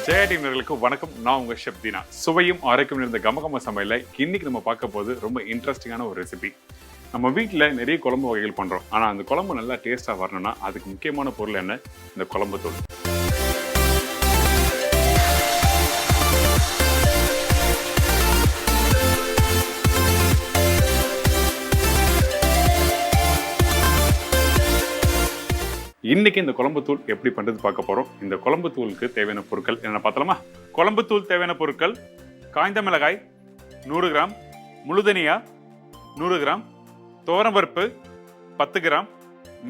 ஜெயா டீம்களுக்கு வணக்கம். நான் உங்க ஷெஃப் தீனா. சுவையும் ஆரோக்கியம் இருந்த கமகம சமையல இன்னைக்கு நம்ம பார்க்க போது ரொம்ப இன்ட்ரெஸ்டிங்கான ஒரு ரெசிபி. நம்ம வீட்டில் நிறைய குழம்பு வகைகள் பண்றோம். ஆனா அந்த குழம்பு நல்லா டேஸ்டா வரணும்னா அதுக்கு முக்கியமான பொருள் என்ன? இந்த குழம்பு தூள். இன்னைக்கு இந்த குழம்பு தூள் எப்படி பண்றது பார்க்க போறோம். இந்த குழம்பு தூளுக்கு தேவையான பொருட்கள் என்ன பார்த்தலாமா? குழம்பு தூள் தேவையான பொருட்கள்: காய்ந்த மிளகாய் 100 கிராம், முழுதனியா 100 கிராம், துவரம்பருப்பு 10 கிராம்,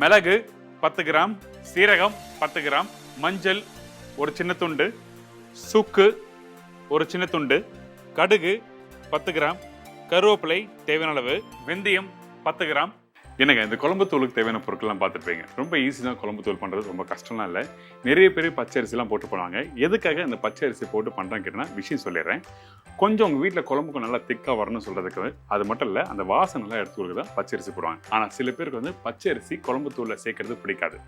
மிளகு 10 கிராம், சீரகம் 10 கிராம், மஞ்சள் ஒரு சின்ன துண்டு, சுக்கு ஒரு சின்ன துண்டு, கடுகு 10 கிராம், கருவேப்பிலை தேவையான அளவு, வெந்தயம் 10 கிராம். என்னங்க, இந்த குழம்பு தூளுக்கு தேவையான பொருட்கள்லாம் பார்த்துருப்பீங்க. ரொம்ப ஈஸி தான் குழம்பு தூள் பண்ணுறது, ரொம்ப கஷ்டம்லாம் இல்லை. நிறைய பேர் பச்சை அரிசிலாம் போட்டு பண்ணுவாங்க. எதுக்காக இந்த பச்சை அரிசி போட்டு பண்ணுறான்னு கேட்டேன்னா விஷயம் சொல்லிடுறேன். கொஞ்சம் உங்கள் வீட்டில் குழம்புக்கு நல்லா திக்காக வரணும்னு சொல்கிறதுக்கு, அது மட்டும் இல்லை, அந்த வாசனை நல்லா எடுத்து கொடுக்க தான் பச்சை அரிசி போடுவாங்க. ஆனால் சில பேருக்கு வந்து பச்சை அரிசி குழம்பு தூளில் சேர்க்கறது பிடிக்காது.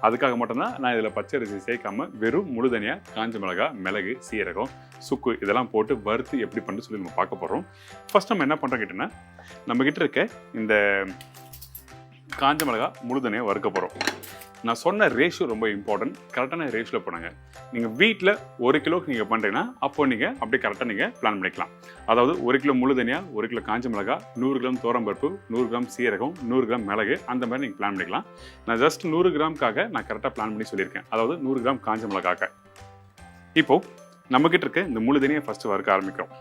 அதுக்காக மட்டும்தான் நான் இதில் பச்சை அரிசி சேர்க்காம வெறும் முழுதனியா, காஞ்ச மிளகாய், மிளகு, சீரகம், சுக்கு இதெல்லாம் போட்டு வறுத்து எப்படி பண்ணுறது சொல்லி நம்ம பார்க்க போகிறோம். ஃபர்ஸ்ட் நம்ம என்ன பண்ணுறோம் கேட்டோன்னா, நம்மக்கிட்ட இருக்க இந்த காஞ்ச மிளகாய் முழுதனியாக வறுக்க போகிறோம். நான் சொன்ன ரேஷியோ ரொம்ப இம்பார்ட்டன்ட். கரெக்டான ரேஷியோவில் போனாங்க. நீங்கள் வீட்டில் 1 கிலோக்கு நீங்கள் பண்ணுறீங்கன்னா அப்போ நீங்கள் அப்படியே கரெக்டாக நீங்கள் பிளான் பண்ணிக்கலாம். அதாவது 1 கிலோ முழுதனியாக, 1 கிலோ காஞ்ச மிளகாய், 100 கிராம் துவரம்பருப்பு, 100 கிராம் சீரகம், 100 கிராம் மிளகு, அந்த மாதிரி நீங்கள் பிளான் பண்ணிக்கலாம். நான் ஜஸ்ட் 100 கிராமுக்காக நான் கரெக்டாக பிளான் பண்ணி சொல்லியிருக்கேன். அதாவது 100 கிராம் காஞ்ச மிளகாக்க. இப்போது நம்மக்கிட்ட இருக்க இந்த முழுதனியை ஃபஸ்ட்டு வறுக்க ஆரம்பிக்கிறோம்.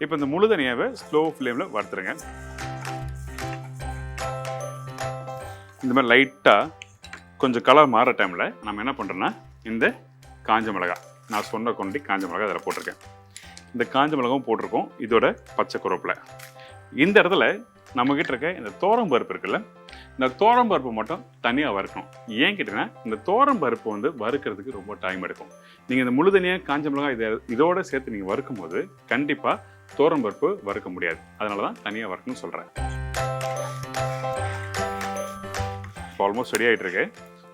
இப்போ இந்த முழுதனியாவை ஸ்லோ ஃப்ளேமில் வறுத்துருங்க. இந்த மாதிரி லைட்டாக கொஞ்சம் கலர் மாற டைமில் நம்ம என்ன பண்ணுறோன்னா, இந்த காஞ்ச மிளகாய், நான் சொன்ன கொண்டி காஞ்ச மிளகாய் அதில் போட்டிருக்கேன். இந்த காஞ்ச மிளகாவும் போட்டிருக்கோம், இதோட பச்சை கருவேப்பிலை. இந்த இடத்துல நம்மக்கிட்ட இருக்க இந்த துவரம்பருப்பு இருக்குல்ல, இந்த துவரம்பருப்பு மட்டும் தனியாக வறுக்கணும். ஏன் கேட்டிங்கன்னா, இந்த துவரம்பருப்பு வந்து வறுக்கிறதுக்கு ரொம்ப டைம் எடுக்கும். நீங்கள் இந்த முழுதனியாக காஞ்ச மிளகாய் இதோட சேர்த்து நீங்கள் வறுக்கும் போது கண்டிப்பாக துவரம்பருப்பு வறுக்க முடியாது. அதனால தான் தனியாக வறுக்கணும்னு சொல்கிறேன். ஆல்மோஸ்ட் ரெடி ஆகிட்டு இருக்கு.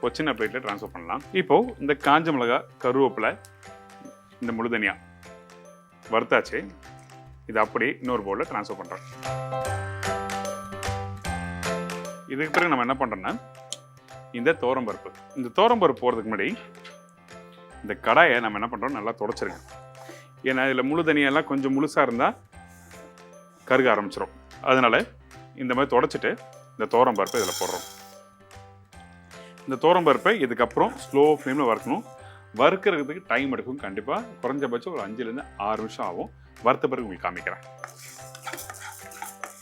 ஒரு சின்ன பிளேட்டில் ட்ரான்ஸ்ஃபர் பண்ணலாம். இப்போது இந்த காஞ்ச மிளகாய், கருவேப்பிலை, இந்த முழுதனியா வறுத்தாச்சு. இது அப்படியே இன்னொரு பவுலில் ட்ரான்ஸ்ஃபர் பண்ணுறோம். இதுக்கு பிறகு நம்ம என்ன பண்ணுறோன்னா, இந்த துவரம்பருப்பு போகிறதுக்கு முன்னாடி இந்த கடாயை நம்ம என்ன பண்ணுறோம், நல்லா துடைச்சிருங்க. ஏன்னா இதில் முழுதனியெல்லாம் கொஞ்சம் முழுசாக இருந்தால் கருக ஆரம்பிச்சிடும். அதனால் இந்த மாதிரி துடைச்சிட்டு இந்த துவரம்பருப்பை இதில் போடுறோம். இந்த துவரம்பருப்பை இதுக்கப்புறம் ஸ்லோ ஃப்ளேமில் வறுக்கணும். வறுக்கிறதுக்கு டைம் எடுக்கும். கண்டிப்பாக குறைஞ்சபட்சம் ஒரு 5லேருந்து 6 நிமிஷம் ஆகும். வறுத்த பிறகு உங்களுக்கு காமிக்கிறேன்.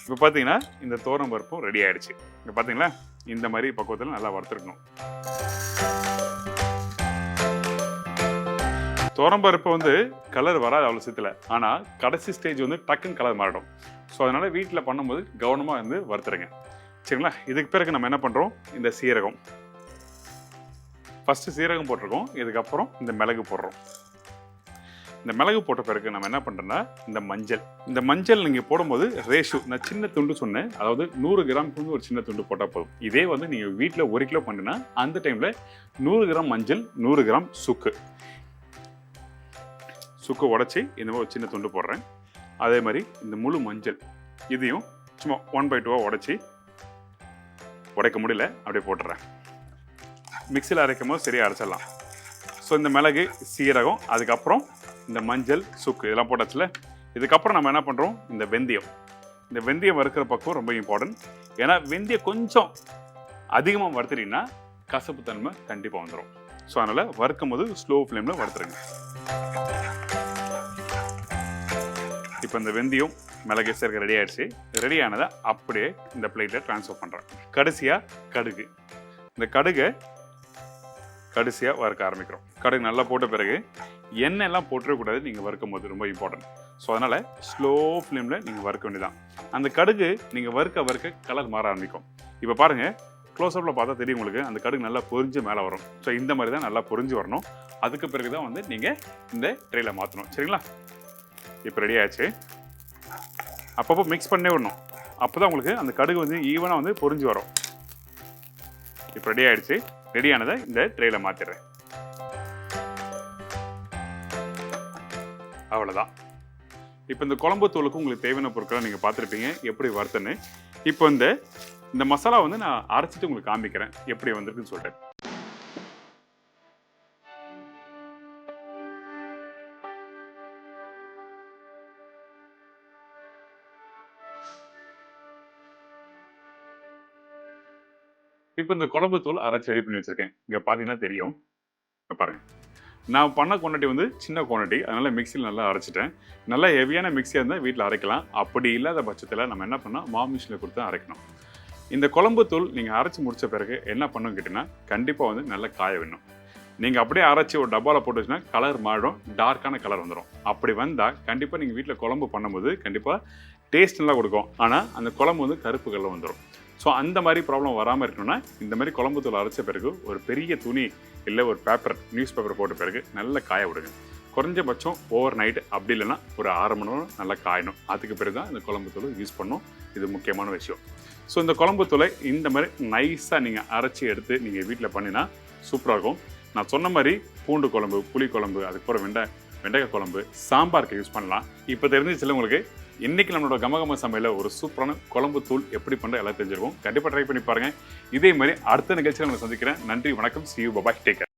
இப்போ பார்த்தீங்கன்னா இந்த துவரம்பருப்பும் ரெடி ஆகிடுச்சு. இப்போ பார்த்தீங்களா, இந்த மாதிரி பக்குவத்தில் நல்லா வறுத்துருக்கணும். துவரம்பருப்பு வந்து கலர் வராது அவ்வளோ சீத்தில். ஆனால் கடைசி ஸ்டேஜ் வந்து டக்குன்னு கலர் மாறிடும். ஸோ அதனால் வீட்டில் பண்ணும்போது கவனமாக வந்து வறுத்துருங்க. சரிங்களா? இதுக்கு பிறகு நம்ம என்ன பண்ணுறோம், இந்த சீரகம் ஃபஸ்ட்டு சீரகம் போட்டிருக்கோம். இதுக்கப்புறம் இந்த மிளகு போடுறோம். இந்த மிளகு போட்ட பிறகு நம்ம என்ன பண்ணுறோன்னா, இந்த மஞ்சள் நீங்கள் போடும்போது ரேஷியோ நான் சின்ன துண்டு சொன்னேன். அதாவது 100 கிராமுக்கு வந்து ஒரு சின்ன துண்டு போட்டால் போதும். இதே வந்து நீங்கள் வீட்டில் 1 கிலோ பண்ணுன்னா அந்த டைமில் 100 கிராம் மஞ்சள், 100 கிராம் சுக்கு உடச்சி இந்த மாதிரி ஒரு சின்ன துண்டு போடுறேன். அதே மாதிரி இந்த முழு மஞ்சள் இதையும் சும்மா 1/2 உடச்சி, உடைக்க முடியல அப்படியே போட்டுறேன். மிக்சியில் அரைக்கும் போது சரியாக அரைச்சிடலாம். ஸோ இந்த மிளகு, சீரகம், அதுக்கப்புறம் இந்த மஞ்சள், சுக்கு இதெல்லாம் போட்டாச்சுல. இதுக்கப்புறம் நம்ம என்ன பண்ணுறோம், இந்த வெந்தயம் வறுக்கிற பக்கம் ரொம்ப இம்பார்ட்டன்ட். ஏன்னா வெந்தயம் கொஞ்சம் அதிகமாக வறுத்துட்டீங்கன்னா கசப்பு தன்மை கண்டிப்பாக வந்துடும். ஸோ அதனால் வறுக்கும் போது ஸ்லோ ஃப்ளேமில் வறுத்துருங்க. இப்போ இந்த வெந்தயம், மிளகு, சீரகம் ரெடி ஆகிடுச்சு. ரெடி ஆனதை அப்படியே இந்த பிளேட்டில் ட்ரான்ஸ்ஃபர் பண்ணுறேன். கடைசியாக கடுகு. இந்த கடைசியாக வறுக்க ஆரம்பிக்கிறோம். கடுகு நல்லா போட்ட பிறகு எண்ணெய் எல்லாம் போட்டுறக்கூடாது நீங்கள் வறுக்கும் போது, ரொம்ப இம்பார்ட்டன்ட். ஸோ அதனால் ஸ்லோ ஃப்ளேமில் நீங்கள் வறுக்க வேண்டியதான். அந்த கடுகு நீங்கள் வறுக்க கலர் மாற ஆரம்பிக்கும். இப்போ பாருங்கள், க்ளோஸ்அப்பில் பார்த்தா தெரியும் உங்களுக்கு, அந்த கடுகு நல்லா பொரிஞ்சு மேலே வரும். ஸோ இந்த மாதிரி தான் நல்லா பொரிஞ்சு வரணும். அதுக்கு பிறகு தான் வந்து நீங்கள் இந்த ட்ரேயில் மாற்றணும். சரிங்களா? இப்போ ரெடி ஆச்சு. அப்பப்போ மிக்ஸ் பண்ணே விடணும். அப்போ தான் உங்களுக்கு அந்த கடுகு வந்து ஈவனாக வந்து பொரிஞ்சு வரும். இப்போ ரெடி ஆகிடுச்சு. ரெடியானதை இந்த ட்ரேயில் மாற்றிடுறேன். அவ்வளோதான். இப்போ இந்த குழம்பு தூளுக்கு உங்களுக்கு தேவையான பொருட்களை நீங்கள் பார்த்துருப்பீங்க எப்படி வறுத்துன்னு. இப்போ இந்த மசாலா வந்து நான் அரைச்சிட்டு உங்களுக்கு காமிக்கிறேன் எப்படி வந்திருக்குன்னு சொல்லிட்டு. இப்போ இந்த குழம்பு தூள் அரைச்சி ரெடி பண்ணி வச்சிருக்கேன். இங்கே பார்த்தீங்கன்னா தெரியும். இங்க பாருங்க. நான் பண்ண குவான்டிட்டி வந்து சின்ன குவான்டிட்டி, அதனால மிக்சியில் நல்லா அரைச்சிட்டேன். நல்லா ஹெவியான மிக்சியாக இருந்தால் வீட்டில் அரைக்கலாம். அப்படி இல்லாத பட்சத்தில் நம்ம என்ன பண்ணால் மிஷினில் கொடுத்து அரைக்கணும். இந்த குழம்பு தூள் நீங்கள் அரைச்சி முடித்த பிறகு என்ன பண்ணணும் கேட்டிங்கன்னா, கண்டிப்பாக வந்து நல்லா காய வேணும். நீங்கள் அப்படியே அரைச்சி ஒரு டப்பாவில் போட்டு வச்சுன்னா கலர் மாறும், டார்க்கான கலர் வந்துடும். அப்படி வந்தால் கண்டிப்பாக நீங்கள் வீட்டில் குழம்பு பண்ணும்போது கண்டிப்பாக டேஸ்ட் நல்லா கொடுக்கும். ஆனால் அந்த குழம்பு வந்து கருப்பு கலர் வந்துடும். ஸோ அந்த மாதிரி ப்ராப்ளம் வராமல் இருக்கணும்னா இந்த மாதிரி குழம்பு தூள் அரைச்ச பிறகு ஒரு பெரிய துணி இல்லை ஒரு பேப்பர், நியூஸ் பேப்பர் போட்ட பிறகு நல்லா காய விடுங்க. குறைஞ்சபட்சம் ஓவர் நைட், அப்படி இல்லைன்னா ஒரு 1/2 மணி நேரம் நல்லா காயணும். அதுக்கு பிறகு தான் இந்த குழம்பு தூள் யூஸ் பண்ணணும். இது முக்கியமான விஷயம். ஸோ இந்த குழம்பு தூளை இந்த மாதிரி நைஸாக நீங்கள் அரைச்சி எடுத்து நீங்கள் வீட்டில் பண்ணினா சூப்பராக இருக்கும். நான் சொன்ன மாதிரி பூண்டு குழம்பு, புளி குழம்பு, அதுக்கப்புறம் வெண்டைக்காய் குழம்பு, சாம்பாருக்கு யூஸ் பண்ணலாம். இப்போ தெரிஞ்சிச்சுல உங்களுக்கு. இன்னைக்கு நம்மளோட கமகம சமையலில் ஒரு சூப்பரான குழம்பு தூள் எப்படி பண்ணுற எல்லாம் தெரிஞ்சிருக்கும். கண்டிப்பாக ட்ரை பண்ணி பாருங்கள். இதே மாதிரி அடுத்த நிகழ்ச்சியில் உங்களை சந்திக்கிறேன். நன்றி, வணக்கம். See you, bye bye, take care.